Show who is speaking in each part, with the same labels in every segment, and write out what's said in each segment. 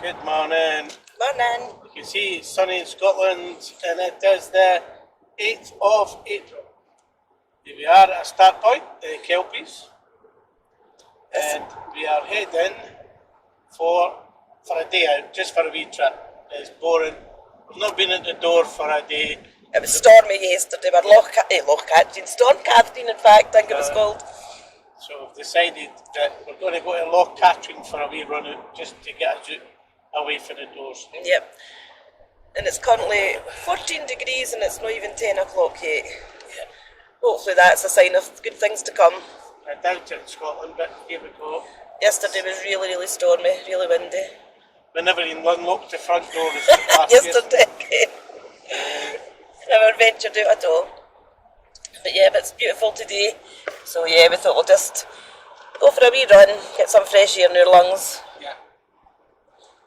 Speaker 1: Good morning.
Speaker 2: Morning.
Speaker 1: You can see it's sunny in Scotland and it is the 8th of April. Here we are at a start point, the Kelpies. And we are heading for a day out, just for a wee trip. It's boring. We've not been at the door for a day.
Speaker 2: It was stormy yesterday, but Loch Katrine, Storm Katrine in fact, I think it was called.
Speaker 1: So we've decided that we're going to go to Loch Katrine for a wee run out, just to get us out away from the doors.
Speaker 2: Yep. And it's currently 14 degrees and it's not even 10 o'clock yet.
Speaker 1: Yeah.
Speaker 2: Hopefully that's a sign of good things to come.
Speaker 1: I doubt it in Scotland, but here we go.
Speaker 2: Yesterday was really, really stormy, really windy.
Speaker 1: We never even unlocked the front door
Speaker 2: Yesterday. Never ventured out at all. But yeah, but it's beautiful today. So yeah, we thought we'll just go for a wee run, get some fresh air in our lungs.
Speaker 1: Yeah.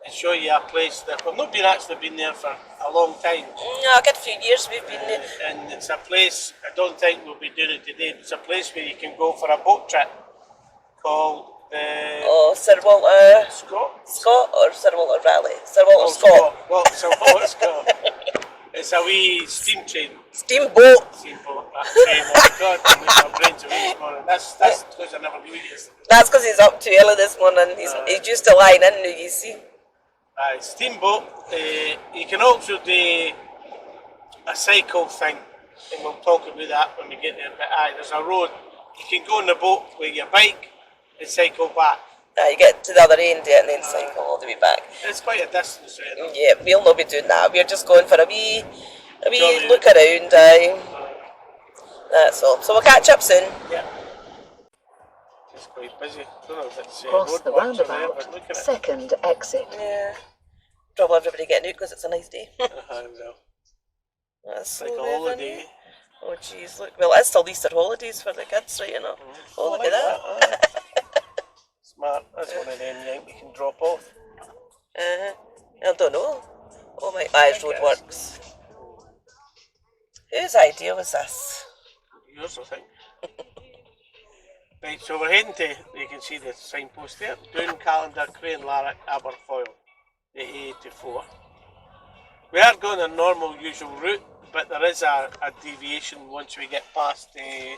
Speaker 1: And show you a place that we've not actually been there for a long time.
Speaker 2: No, a good few years we've been there.
Speaker 1: And it's a place, I don't think we'll be doing it today, it's a place where you can go for a boat trip called
Speaker 2: Sir Walter
Speaker 1: Scott
Speaker 2: or Sir Walter Raleigh? Sir Walter Scott.
Speaker 1: Well, Sir Walter Scott. It's a wee steam train.
Speaker 2: Steamboat.
Speaker 1: Steamboat. Oh God, my brain's away this morning. That's because I never knew it yesterday.
Speaker 2: That's because he's up too early this morning. He's just a line in now, you see.
Speaker 1: Steamboat. You can also do a cycle thing, and we'll talk about that when we get there. But there's a road. You can go on the boat with your bike and cycle back.
Speaker 2: You get to the other end and then cycle all the way back.
Speaker 1: It's quite a distance, right?
Speaker 2: Yeah, we'll not be doing that. We're just going for a wee look around. That's all. So we'll catch up soon.
Speaker 1: Yeah. It's quite busy. I don't know if it's
Speaker 3: Cross the roundabout,
Speaker 1: there, but
Speaker 3: second exit.
Speaker 2: Yeah. Probably everybody getting out because it's a nice day.
Speaker 1: Well,
Speaker 2: That's
Speaker 1: like
Speaker 2: so
Speaker 1: a holiday.
Speaker 2: Oh jeez, look. Well, it's still Easter holidays for the kids, right? You know. Oh, look at that.
Speaker 1: Smart. That's one of them you can drop off.
Speaker 2: I don't know. Oh my eyes, roadworks. Whose idea was this?
Speaker 1: Yours, I think. Right, so we're heading to, you can see the signpost there, Down Calendar, Crane, Larrick, Aberfoyle, the A84. We are going a normal, usual route, but there is a deviation once we get past the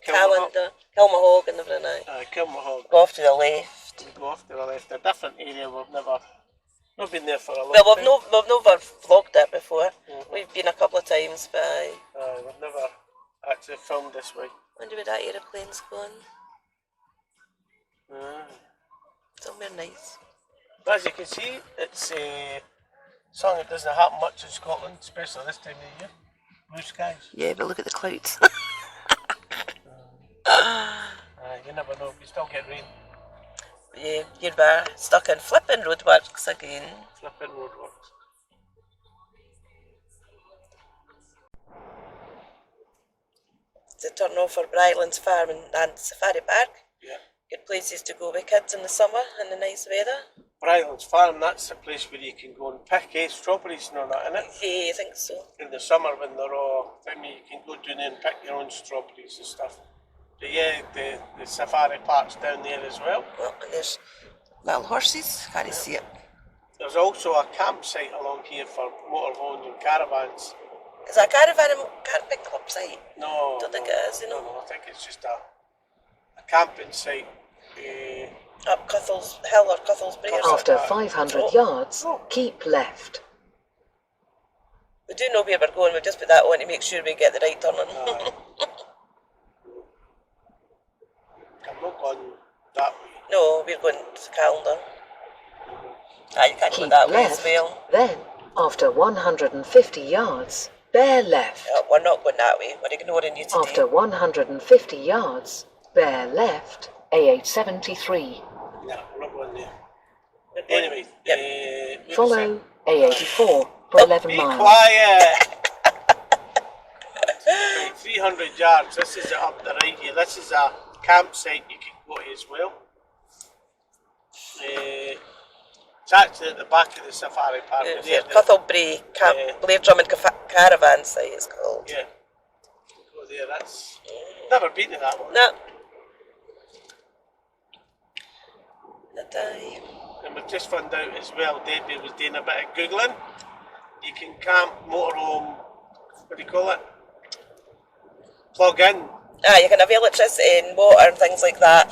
Speaker 2: Kilmahog and everything.
Speaker 1: Kilmahog.
Speaker 2: Go off to the left.
Speaker 1: We go off to the left, a different area we've not been there for a long
Speaker 2: Well,
Speaker 1: time.
Speaker 2: we've never vlogged it before. We've been a couple of times, but
Speaker 1: we've never actually filmed this way.
Speaker 2: I wonder where that aeroplane's going. Somewhere nice.
Speaker 1: But as you can see, it's a song that doesn't happen much in Scotland, especially this time of the year. Blue skies.
Speaker 2: Yeah, but look at the clouds.
Speaker 1: You never know, we still get rain.
Speaker 2: Yeah, you're stuck in flipping roadworks again.
Speaker 1: Flipping roadworks.
Speaker 2: To turn off for Brylands Farm and Safari Park.
Speaker 1: Yeah. Good
Speaker 2: Places to go with kids in the summer and the nice weather.
Speaker 1: Brylands Farm, that's the place where you can go and pick strawberries and all that, isn't it?
Speaker 2: Yeah, I think so.
Speaker 1: In the summer when they're all, you can go down there and pick your own strawberries and stuff. But yeah, the safari park's down there as well.
Speaker 2: Well, and there's little horses, can't you see it?
Speaker 1: There's also a campsite along here for motorhomes and caravans.
Speaker 2: Is that a caravan and camping club site?
Speaker 1: No.
Speaker 2: Don't think it is, you know.
Speaker 1: No, I think it's just a camping site.
Speaker 2: Up Cuthel's Hill or Cuthel's Brae.
Speaker 3: After 500 yards, keep left.
Speaker 2: We do know where we're going, we've just put that on to make sure we get the right turn on.
Speaker 1: I'm not going that way.
Speaker 2: No, we're going to Calendar. You can't go
Speaker 3: Keep
Speaker 2: that way as
Speaker 3: left,
Speaker 2: well.
Speaker 3: then, after 150 yards, bear left.
Speaker 2: We're not going that way, we're ignoring you today.
Speaker 3: After 150 yards, bear left, A873.
Speaker 1: No, we're not going there. Anyway,
Speaker 3: Follow A84 for 11
Speaker 1: be
Speaker 3: miles.
Speaker 1: quiet! Right, 300 yards, this is up the right here. This is a campsite you can go to as well. It's actually at the back of the safari park.
Speaker 2: Cuthel Brae Blair Drummond Caravan site it's called.
Speaker 1: Yeah. Go there, that's... Never been to that one.
Speaker 2: No. Did I?
Speaker 1: and we've just found out as well, Debbie was doing a bit of Googling. You can camp, motorhome, what do you call it? Plug in.
Speaker 2: You can have electricity and water and things like that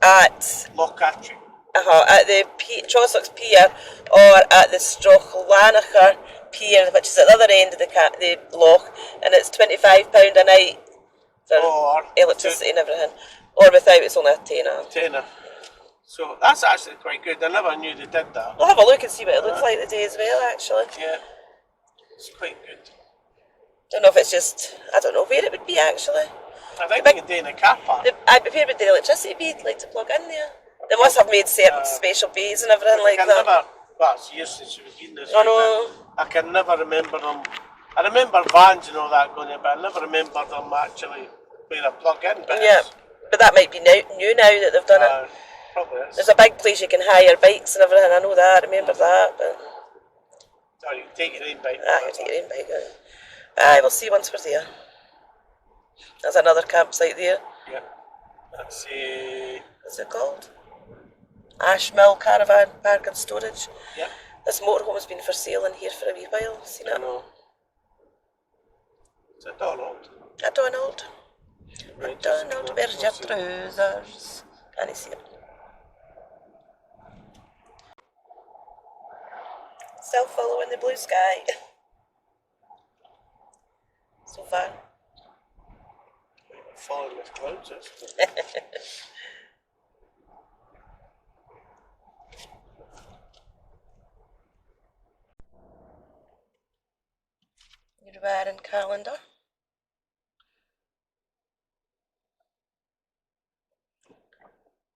Speaker 2: at
Speaker 1: Loch Katrine.
Speaker 2: at the Trossachs Pier or at the Strochlanacher Pier, which is at the other end of the loch, and it's £25 a night for
Speaker 1: Or
Speaker 2: electricity and everything. Or without, it's only a tenner.
Speaker 1: Tenner. So that's actually quite good. I never knew they did that.
Speaker 2: We'll have a look and see what it looks like today as well, actually.
Speaker 1: Yeah, it's quite good.
Speaker 2: Don't know if it's just, I don't know where it would be actually.
Speaker 1: I think we can do in a car park.
Speaker 2: I'd be prepared with the electricity be like to plug in there. They must have made certain special bays and everything like
Speaker 1: I can
Speaker 2: that.
Speaker 1: never, well, it's years since we've been this
Speaker 2: I
Speaker 1: way,
Speaker 2: know.
Speaker 1: but I can never remember them. I remember vans and all that going in, but I never remember them actually where a plug-in bit
Speaker 2: Yeah,
Speaker 1: is.
Speaker 2: but that might be new now that they've done it.
Speaker 1: Probably is.
Speaker 2: There's a big place you can hire bikes and everything, I know that, I remember that. But
Speaker 1: Or you can take your own bike.
Speaker 2: you take your own bike out. Aye, we'll see once we're there. There's another campsite there.
Speaker 1: Yeah. That's
Speaker 2: What's it called? Ashmill Caravan Park and Storage.
Speaker 1: yeah.
Speaker 2: This motorhome has been for sale in here for a wee while. Seen
Speaker 1: I
Speaker 2: it?
Speaker 1: know. It's a Donald.
Speaker 2: A Donald.
Speaker 1: Right,
Speaker 2: Donald, where's your trousers? Can you see it? Still following the blue sky. So far.
Speaker 1: Following with clouds.
Speaker 2: Your wearing calendar.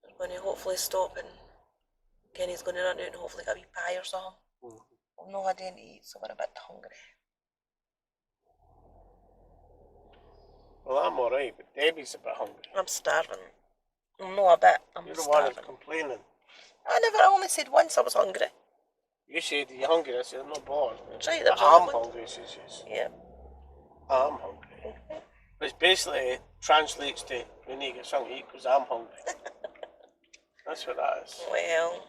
Speaker 2: We're going to hopefully stop and Kenny's going to run out and hopefully get a wee pie or something. We've not had anything to eat, so we're a bit hungry.
Speaker 1: Well, I'm alright, but Debbie's a bit hungry.
Speaker 2: I'm starving. No, a bit. I'm
Speaker 1: You're the one
Speaker 2: starving.
Speaker 1: who's complaining.
Speaker 2: I only said once I was hungry.
Speaker 1: You said you're hungry, I said I'm not bored.
Speaker 2: That's right,
Speaker 1: But
Speaker 2: there's
Speaker 1: I'm
Speaker 2: only one.
Speaker 1: hungry, she says.
Speaker 2: Yeah.
Speaker 1: I'm hungry. Which basically translates to we need to get something to eat because I'm hungry. That's what that is.
Speaker 2: Well.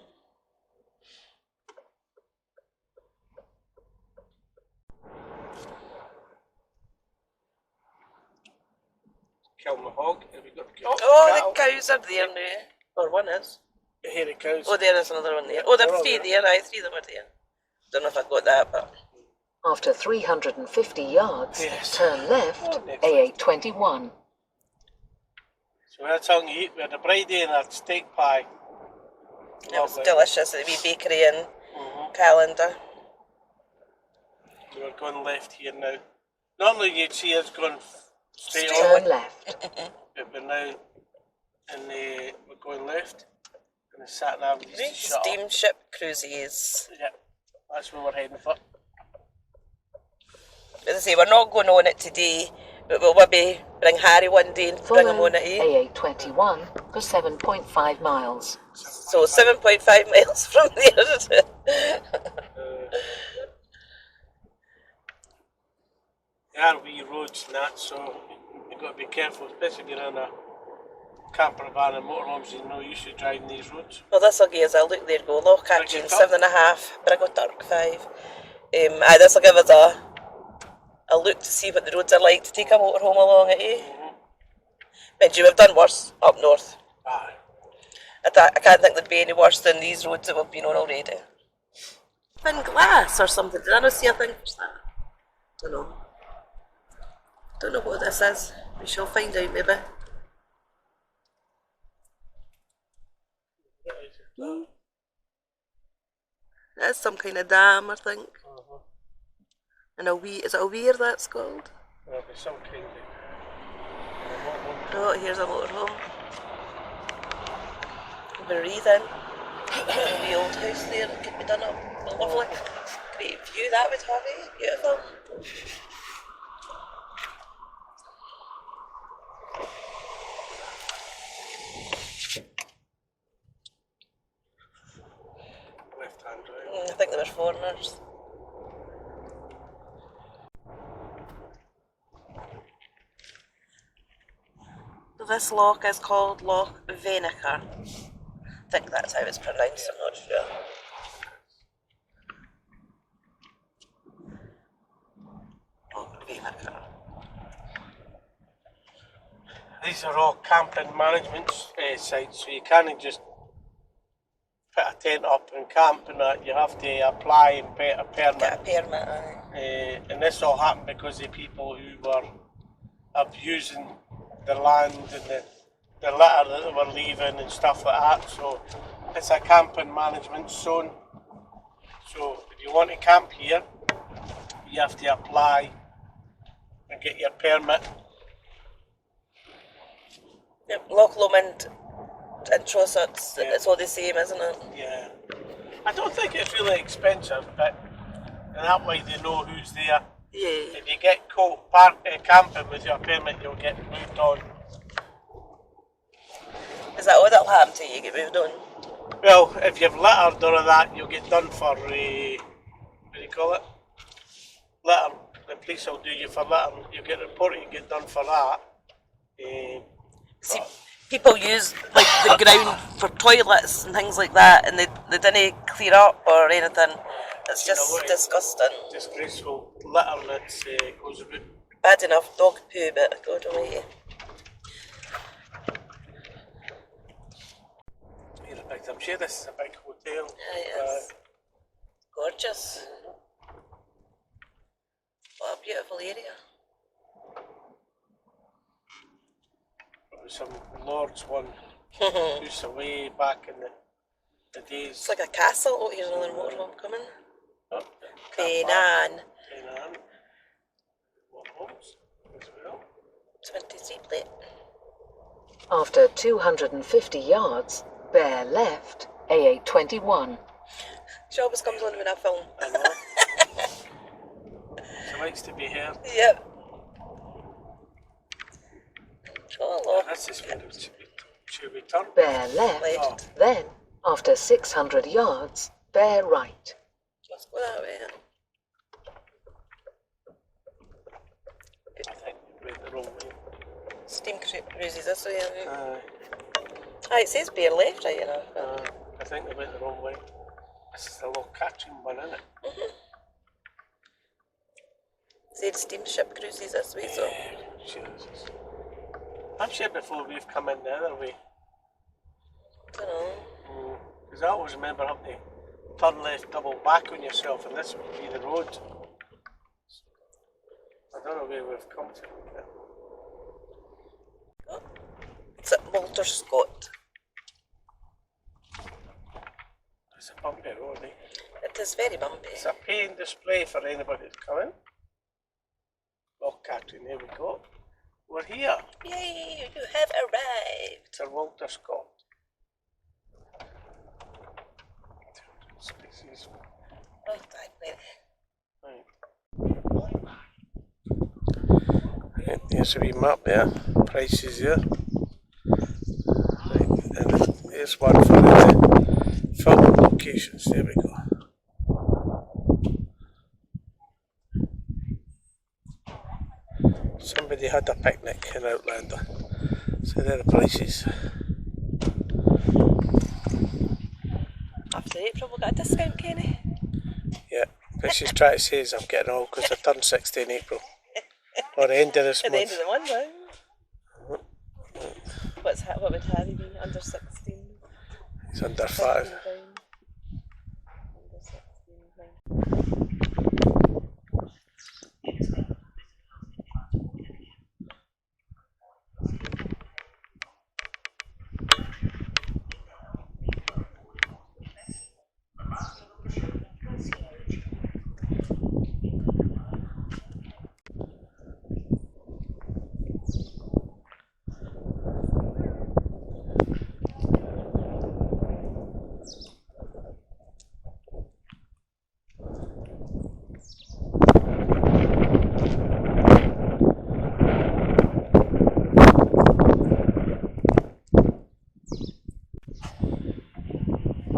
Speaker 1: Kill my hog. Have we got
Speaker 2: Oh, the cows are there now. Or one is.
Speaker 1: You hear the cows?
Speaker 2: Oh, there is another one there. Oh, there are three there. Aye, three of them are there. Don't know if I got that, but.
Speaker 3: After 350 yards,
Speaker 1: Yes.
Speaker 3: turn left, A821.
Speaker 1: So we had something to eat. We had a Brady and a steak pie.
Speaker 2: It was
Speaker 1: Lovely.
Speaker 2: delicious at the wee bakery in Calendar.
Speaker 1: We were going left here now. Normally you'd see us going straight
Speaker 3: Turn
Speaker 1: on,
Speaker 3: left.
Speaker 1: but we're now in the, we're going left. And the sat nav needs to shut up.
Speaker 2: Steamship cruises.
Speaker 1: Yeah, that's where we're heading for.
Speaker 2: As I say, we're not going on it today, but we'll maybe bring Harry one day and bring him
Speaker 3: Follow
Speaker 2: on it, eh?
Speaker 3: A821 for 7.5 miles.
Speaker 2: So 7.5 miles from there.
Speaker 1: There are wee roads and that, so you've got to be careful, especially if you're in a camper van and motorhomes. You know you should drive these roads.
Speaker 2: Well, this will give us a look. There you go. Loch Katrine,
Speaker 1: Brigotturk.
Speaker 2: 7.5. Brigotturk, 5. Aye, this will give us a look to see what the roads are like to take a motorhome along it, eh? Mind you, we've done worse up north.
Speaker 1: Aye.
Speaker 2: I can't think there'd be any worse than these roads that we've been on already. Thin glass or something. Did I not see a thing for that? Don't know. Don't know what this is. We shall find out maybe. That's some kind of dam, I think. And is it a weir that's called?
Speaker 1: There'll be some kind of...
Speaker 2: Oh, here's a motorhome. Breathing. The old house there that could be done up. Lovely. Great view that would have, eh? Beautiful.
Speaker 1: Left hand drive.
Speaker 2: I think they were foreigners. So this loch is called Loch Venacher. think that's how it's pronounced, I'm not sure.
Speaker 1: These are all camping management sites, so you can't just put a tent up and camp and that. You have to apply and pay a permit.
Speaker 2: Get a permit, aye.
Speaker 1: And this all happened because of people who were abusing the land and the litter that they were leaving and stuff like that. So it's a camping management zone. So if you want to camp here, you have to apply and get your permit.
Speaker 2: Yep, Loch Lomond and Trossachs, it's all the same, isn't it?
Speaker 1: Yeah. I don't think it's really expensive, but in that way they know who's there.
Speaker 2: Yeah.
Speaker 1: If you get caught camping with your permit, you'll get moved on.
Speaker 2: Is that all that'll happen to you, get moved on?
Speaker 1: Well, if you've littered or that, you'll get done for, what do you call it? Litter. The police will do you for littering. You get reported, you get done for that.
Speaker 2: See, people use like the ground for toilets and things like that, and they didn't clear up or anything. It's just disgusting.
Speaker 1: Disgraceful litter that goes about.
Speaker 2: Bad enough dog poo, but God almighty.
Speaker 1: I'm sure this is a big hotel.
Speaker 2: Yeah, it is. Gorgeous. What a beautiful area.
Speaker 1: It was some lords one used to way back in the days.
Speaker 2: It's like a castle. Oh, here's another motorhome coming.
Speaker 1: Oh,
Speaker 2: Benan.
Speaker 1: Benan. Motorhomes as well.
Speaker 2: 23 plate.
Speaker 3: After 250 yards, bear left, AA21.
Speaker 2: She always comes on when I film.
Speaker 1: I know. She likes to be here.
Speaker 2: Yep. Oh,
Speaker 1: This is where it should we turn?
Speaker 3: Bear left,
Speaker 2: Left.
Speaker 3: then, after 600 yards, bear right.
Speaker 2: let's go that way.
Speaker 1: I think we went the wrong way.
Speaker 2: Steam cruises this way.
Speaker 1: Aye.
Speaker 2: It says bear left, right, you know.
Speaker 1: I think we went the wrong way. This is the Loch Katrine one, isn't it?
Speaker 2: Said steamship cruises this way, so.
Speaker 1: Jesus. I'm sure before we've come in the other way.
Speaker 2: Don't know.
Speaker 1: Because I always remember having to turn left, double back on yourself, and this would be the road. I don't know where we've come to.
Speaker 2: Oh, it's at Walter Scott.
Speaker 1: It's a bumpy road, eh?
Speaker 2: It is very bumpy.
Speaker 1: It's a paying display for anybody that's coming. Loch Katrine, there we go. We're here.
Speaker 2: Yay, you have arrived.
Speaker 1: Sir Walter Scott. Species.
Speaker 2: Oh,
Speaker 1: Right, here's a wee map there. Prices there. Right, and here's one for the film locations. There we go. Somebody had a picnic in Outlander. So there are the prices.
Speaker 2: After April, we'll get a discount, Kenny.
Speaker 1: Yeah, what she's trying to say is I'm getting old because I turned 60 in April. Or the end of this
Speaker 2: At the
Speaker 1: month.
Speaker 2: end of the month, right? What would Harry be? Under 16?
Speaker 1: He's under 5.
Speaker 2: Under 16,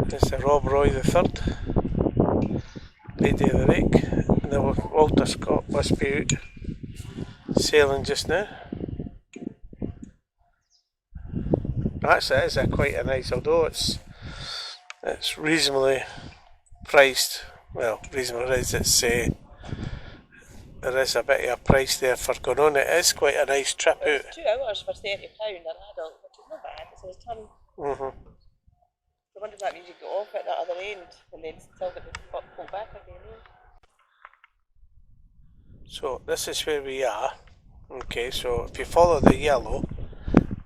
Speaker 1: There's the Rob Roy III, Lady of the Lake, and the Walter Scott must be out sailing just now. Actually, it is quite a nice, although it's It's reasonably priced. Well, reasonable is it's there is a bit of a price there for going on. It is quite a nice trip out.
Speaker 2: It's 2 hours for £30 an adult, which is not bad. It's a ton. I wonder if that means you go off at the other end and then still get the pull back again.
Speaker 1: So this is where we are. Okay, so if you follow the yellow,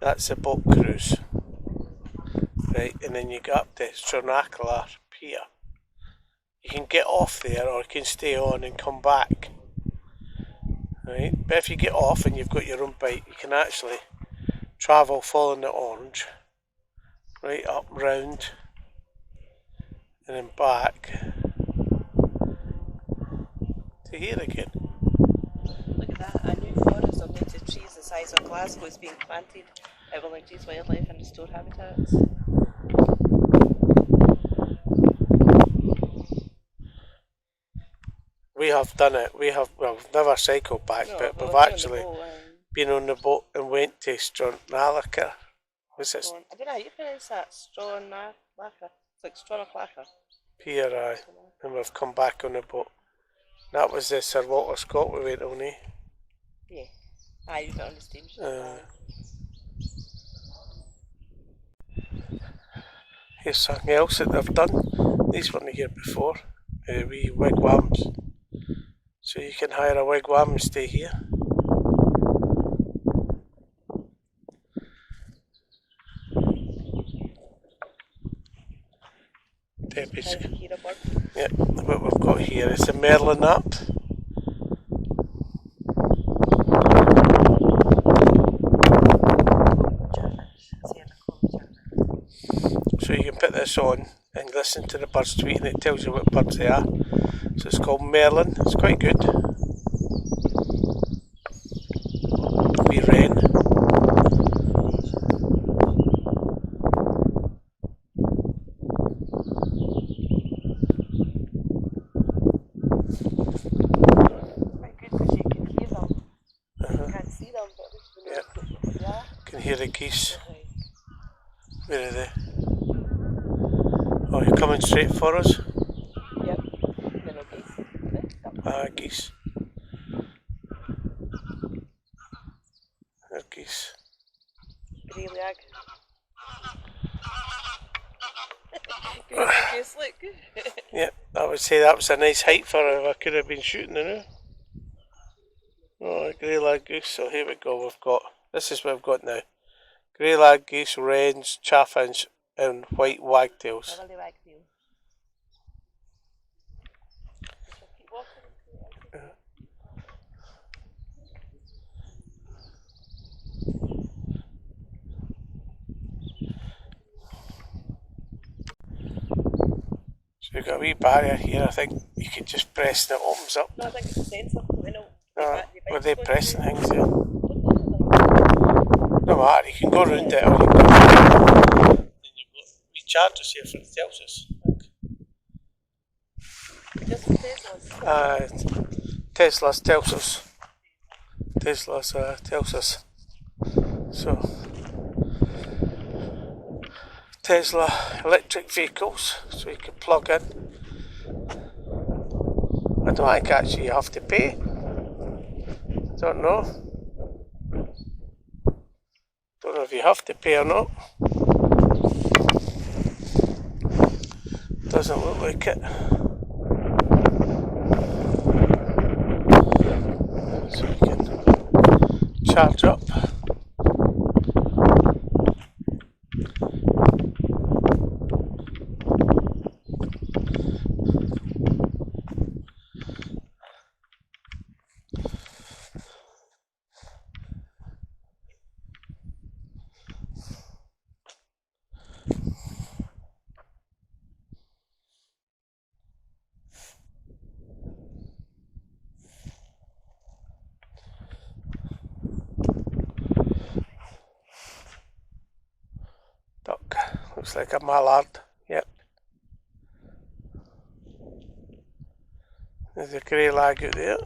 Speaker 1: that's the boat cruise. Right, and then you get up to Stronaclar Pier. You can get off there or you can stay on and come back. Right, but if you get off and you've got your own bike, you can actually travel following the orange, right up round and then back to here again.
Speaker 2: Look at that, a new forest of native trees the size of Glasgow is being planted. It will increase wildlife and restore habitats.
Speaker 1: We have done it. We've never cycled back, but we've actually been on the boat and went to Stronaclar. What's it?
Speaker 2: I don't know how you pronounce that. Stronaclar. It's like Stronaclar.
Speaker 1: Pier, aye. And we've come back on the boat. That was the Sir Walter Scott we went on, eh?
Speaker 2: Yeah. Aye, you got on the steamship.
Speaker 1: Here's something else that they've done. These weren't here before. Wee wigwams. So you can hire a wigwam and stay here. Debbie's. Yeah, what we've got here is the Merlin app. So you can put this on and listen to the birds tweet and it tells you what birds they are. So it's called Merlin. It's quite good. Wee wren.
Speaker 2: Quite good because you can hear them. You can't see them, but you know what they are.
Speaker 1: Can hear the geese. Where are they? Oh, you're coming straight for us?
Speaker 2: Yep. They're no geese.
Speaker 1: Geese. They're geese.
Speaker 2: Grey lag. Grey lag goose, look.
Speaker 1: Yep, I would say that was a nice height for if I could have been shooting the new. Oh, a grey lag goose. So here we go. This is what we've got now. Grey lag geese, wrens, chaffinch, and white wagtails.
Speaker 2: Lovely wagtail. Keep walking.
Speaker 1: So we've got a wee barrier here. I think you could just press and it opens up.
Speaker 2: No, I think it's a sensor.
Speaker 1: Were they pressing things there? No matter, you can go around it or you can then you've got wee chargers here for the Telsus.
Speaker 2: Just Teslas.
Speaker 1: Tesla's Telsus. Tesla's Telsus. So Tesla electric vehicles, so you can plug in. I don't think actually you have to pay. I don't know. Don't know if you have to pay or not. Doesn't look like it. So you can charge up. Duck. Looks like a mallard. Yep. There's a grey lag out there.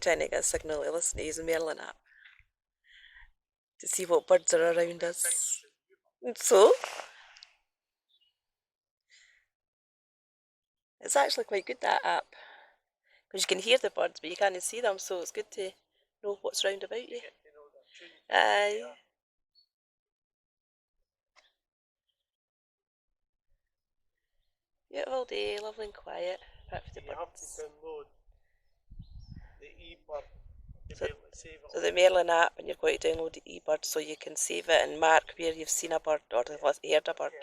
Speaker 2: trying to get a signal to listen to his Merlin app to see what birds are around us. So, it's actually quite good, that app, because you can hear the birds but you can't see them, so it's good to know what's round about you. Aye. Beautiful day, lovely and quiet, apart from the
Speaker 1: You have to
Speaker 2: birds.
Speaker 1: download the eBird to
Speaker 2: So-
Speaker 1: be able to save it.
Speaker 2: So the Merlin app, and you've got to download the eBird so you can save it and mark where you've seen a bird or have heard a bird.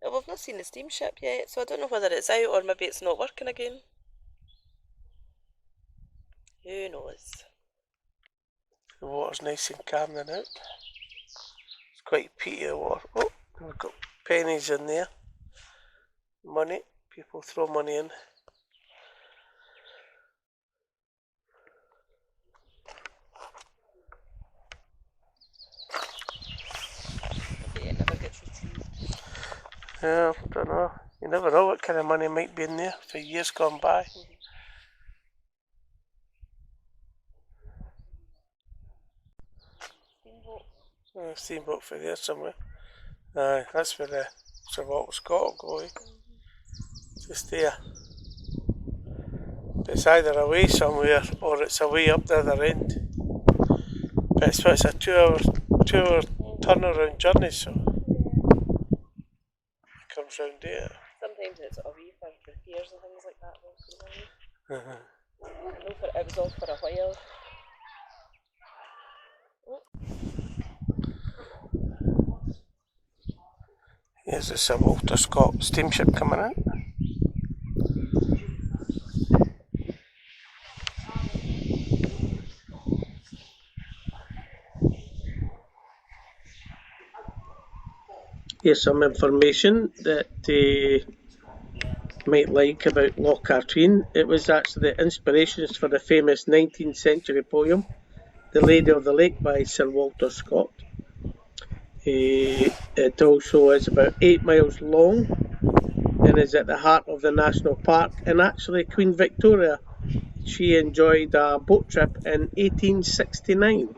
Speaker 2: We've not seen the steamship yet, so I don't know whether it's out or maybe it's not working again. Who knows?
Speaker 1: The water's nice and calm then out. It's quite peaty the water. Oh, we've got pennies in there. Money. People throw money in.
Speaker 2: Maybe it never gets retrieved.
Speaker 1: Yeah, I don't know. You never know what kind of money might be in there for years gone by.
Speaker 2: Steamboat.
Speaker 1: Steamboat for there somewhere. Aye, that's where the Sir Walter Scott will go. Just there. It's either away somewhere or it's away up the other end. But it's a 2 hour turnaround journey, so it comes round there.
Speaker 2: Sometimes it's away for repairs and things like that. I know it was off for a while.
Speaker 1: Here's the Sir Walter Scott steamship coming in. Here's some information that might like about Loch Katrine. It was actually the inspirations for the famous 19th century poem, The Lady of the Lake by Sir Walter Scott. It also is about 8 miles long and is at the heart of the national park. And actually, Queen Victoria, she enjoyed a boat trip in 1869.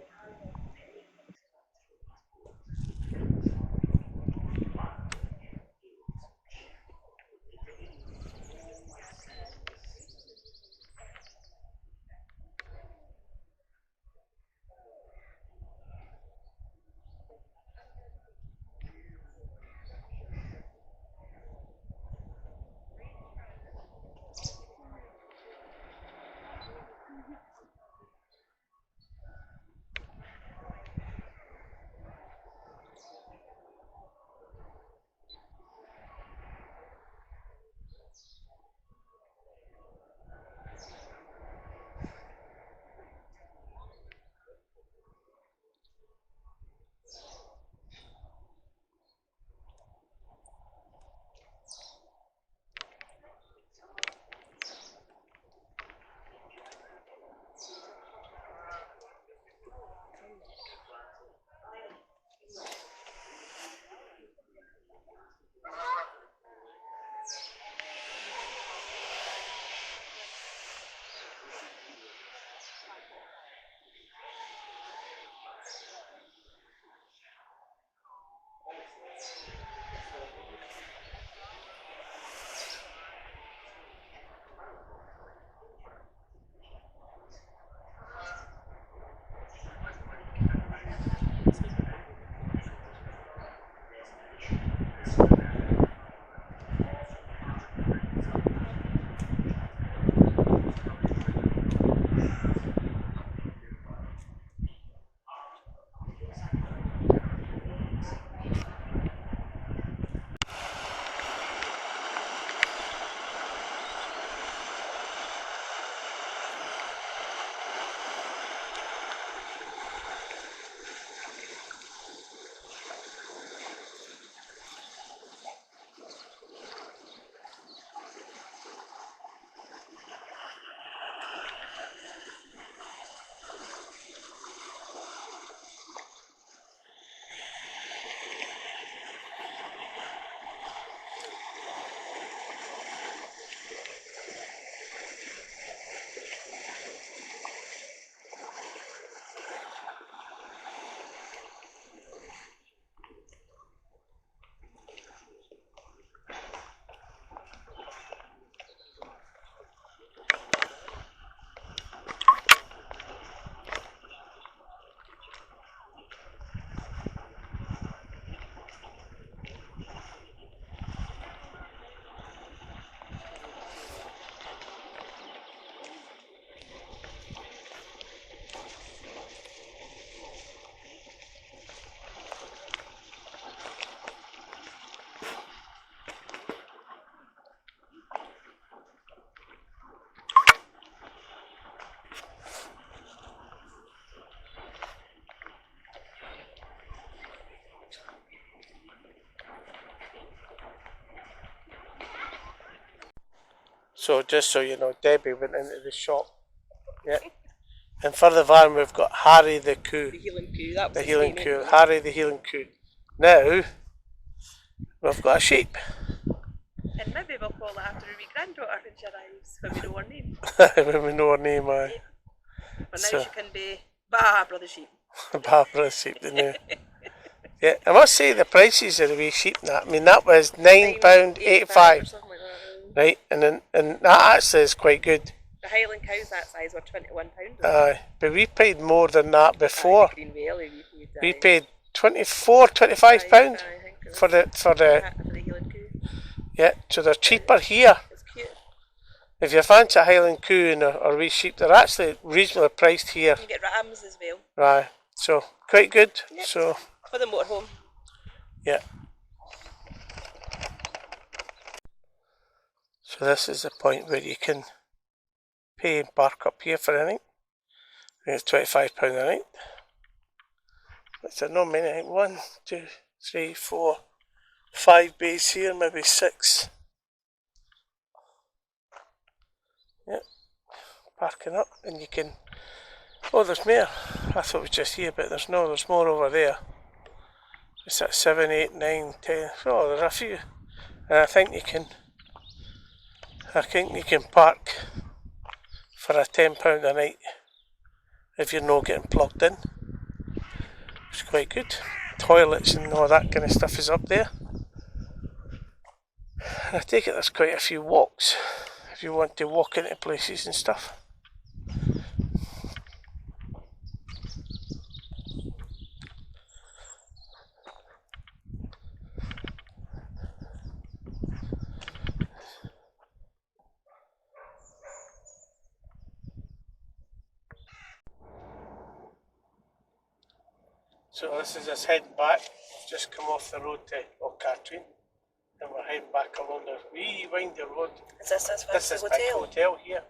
Speaker 1: So just so you know, Debbie went into the shop. Yeah. And for the van, we've got Harry the Coo.
Speaker 2: The healing coo. That was
Speaker 1: The
Speaker 2: his
Speaker 1: healing
Speaker 2: name,
Speaker 1: coo.
Speaker 2: wasn't it?
Speaker 1: Harry the healing coo. Now, we've got a sheep.
Speaker 2: And maybe we'll call it after our wee granddaughter when she arrives, when we know her name.
Speaker 1: When we know her name, aye.
Speaker 2: But now
Speaker 1: So,
Speaker 2: she can be Barbara the sheep.
Speaker 1: Barbara the sheep, the new. Yeah, I must say the prices of the wee sheep and that. I mean, that was £9.85.
Speaker 2: Or something like that.
Speaker 1: Right, and that actually is quite good.
Speaker 2: The Highland cows that size were £21.
Speaker 1: Aye, but we paid more than that before.
Speaker 2: Green Valley,
Speaker 1: We paid £25 for the
Speaker 2: for the Highland coo.
Speaker 1: yeah. So they're cheaper here.
Speaker 2: It's cute.
Speaker 1: If you fancy a Highland coo and or wee sheep, they're actually reasonably priced here.
Speaker 2: You can get rams as well.
Speaker 1: Right, so quite good.
Speaker 2: Yep.
Speaker 1: So
Speaker 2: For the motorhome.
Speaker 1: yeah. So this is the point where you can pay and park up here for anything. I think it's £25 a night. It's not many. I think 1, 2, 3, 4, 5 bays here, maybe 6. Yep. Parking up, and you can. Oh, there's more. I thought it was just here, but there's more over there. It's at 7, 8, 9, 10. Oh, there's a few. And I think you can park for a £10 a night if you're not getting plugged in. It's quite good. Toilets and all that kind of stuff is up there. And I take it there's quite a few walks if you want to walk into places and stuff. So this is us heading back. Just come off the road to Loch Katrine, and we're heading back along the wee windy road.
Speaker 2: Is this
Speaker 1: This is
Speaker 2: hotel?
Speaker 1: big hotel here.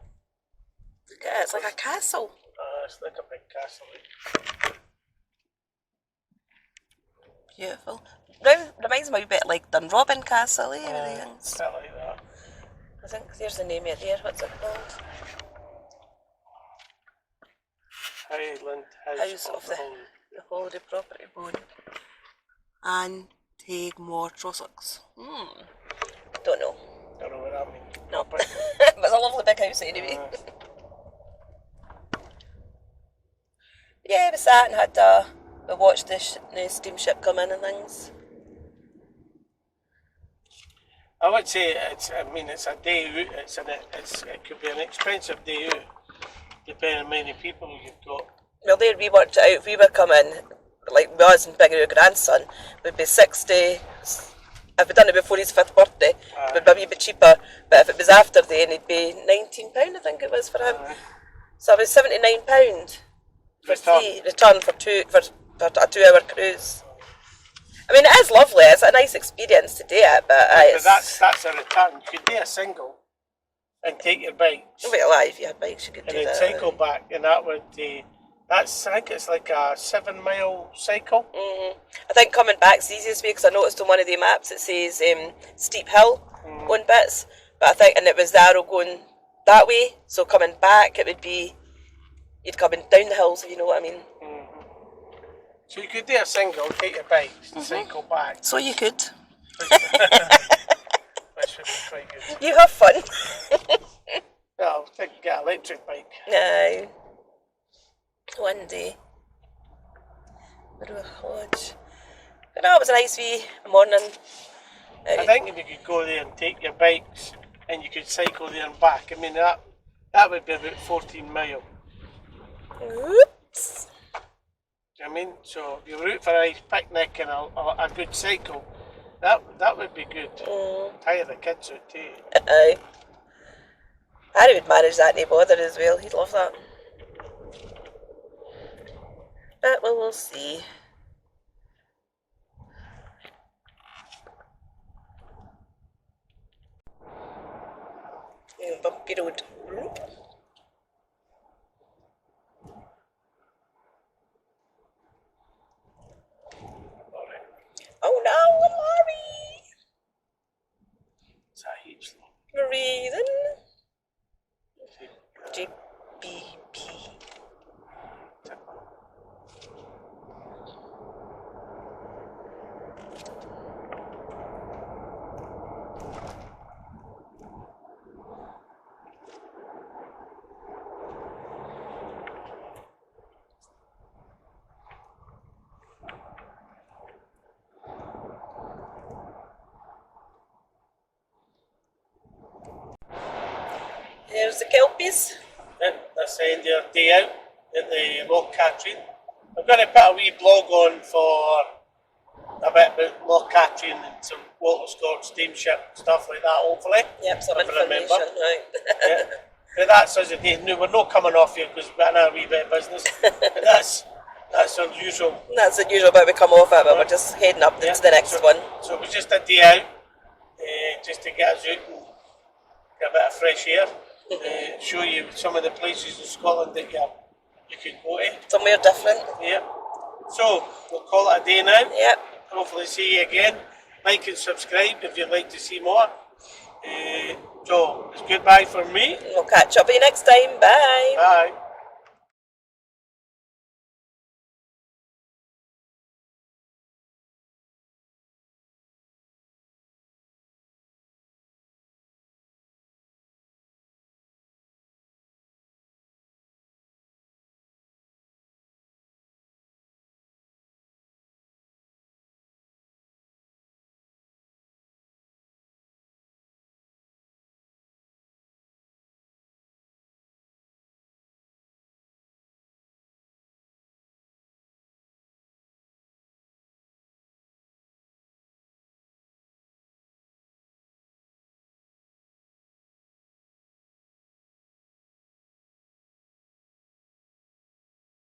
Speaker 2: Look at it, it's like a castle.
Speaker 1: It's like a big castle.
Speaker 2: Beautiful. Reminds me a bit like Dunrobin Castle, eh? Everything's.
Speaker 1: Bit like that.
Speaker 2: I think there's the name of it there. What's it called?
Speaker 1: Highland
Speaker 2: House of the Holiday Property Board. And Taigmore Trossachs. Don't know.
Speaker 1: Don't know what that means.
Speaker 2: No. But it's a lovely big house anyway. Yeah, we sat and had we watched the steamship come in and things.
Speaker 1: I would say it's a day out. It could be an expensive day out, depending on how many people you've got.
Speaker 2: Well, there we worked it out. If we were coming, like us and bringing our grandson, would be 60. If we'd done it before his 5th birthday, it would be a wee bit cheaper. But if it was after then, it'd be £19, I think it was for him. So it was £79 for return for a 2-hour cruise. I mean, it is lovely. It's a nice experience to do it, but
Speaker 1: that's a return. You could do a single and take your bikes,
Speaker 2: well, if you had bikes, you could
Speaker 1: and
Speaker 2: do
Speaker 1: then
Speaker 2: that.
Speaker 1: cycle back, and that would I think it's like a 7-mile cycle.
Speaker 2: I think coming back's the easiest way because I noticed on one of the maps it says steep hill on bits, but I think, and it was the arrow going that way, so coming back it would be you'd come down the hills, if you know what I mean.
Speaker 1: So you could do a single, take your bikes, and cycle back.
Speaker 2: So you could.
Speaker 1: Which would be quite good.
Speaker 2: You have fun.
Speaker 1: Well, I think get an electric bike.
Speaker 2: No. One day. Widow Lodge. But no, it was a nice wee morning.
Speaker 1: I think if you could go there and take your bikes and you could cycle there and back, I mean that would be about 14 miles.
Speaker 2: Oops.
Speaker 1: Do you know what I mean? So if you were out for a nice picnic and a good cycle, that would be good. Tire the kids out too.
Speaker 2: Aye. Harry would manage that, no bother as well. He'd love that. But we'll see. Bumpy road. Oh no, Laurie!
Speaker 1: It's a heap slow.
Speaker 2: Breathing. Kelpies.
Speaker 1: That's the end of your day out at the Loch Katrine. I'm going to put a wee blog on for a bit about Loch Katrine and some water sports, steamship, stuff like that, hopefully.
Speaker 2: Yep, some
Speaker 1: if I remember.
Speaker 2: information, right.
Speaker 1: Yeah. But that's us a day. No, we're not coming off here because we're in a wee bit of business. But that's unusual.
Speaker 2: That's unusual, but we come off it, but we're just heading up
Speaker 1: Yeah.
Speaker 2: to the next one.
Speaker 1: So it was just a day out, just to get us out and get a bit of fresh air. Show you some of the places in Scotland that you can go to.
Speaker 2: Somewhere different.
Speaker 1: Yeah. So we'll call it a day now.
Speaker 2: Yep.
Speaker 1: Hopefully see you again. Like and subscribe if you'd like to see more. So it's goodbye from me.
Speaker 2: We'll catch up with you next time. Bye.
Speaker 1: Bye.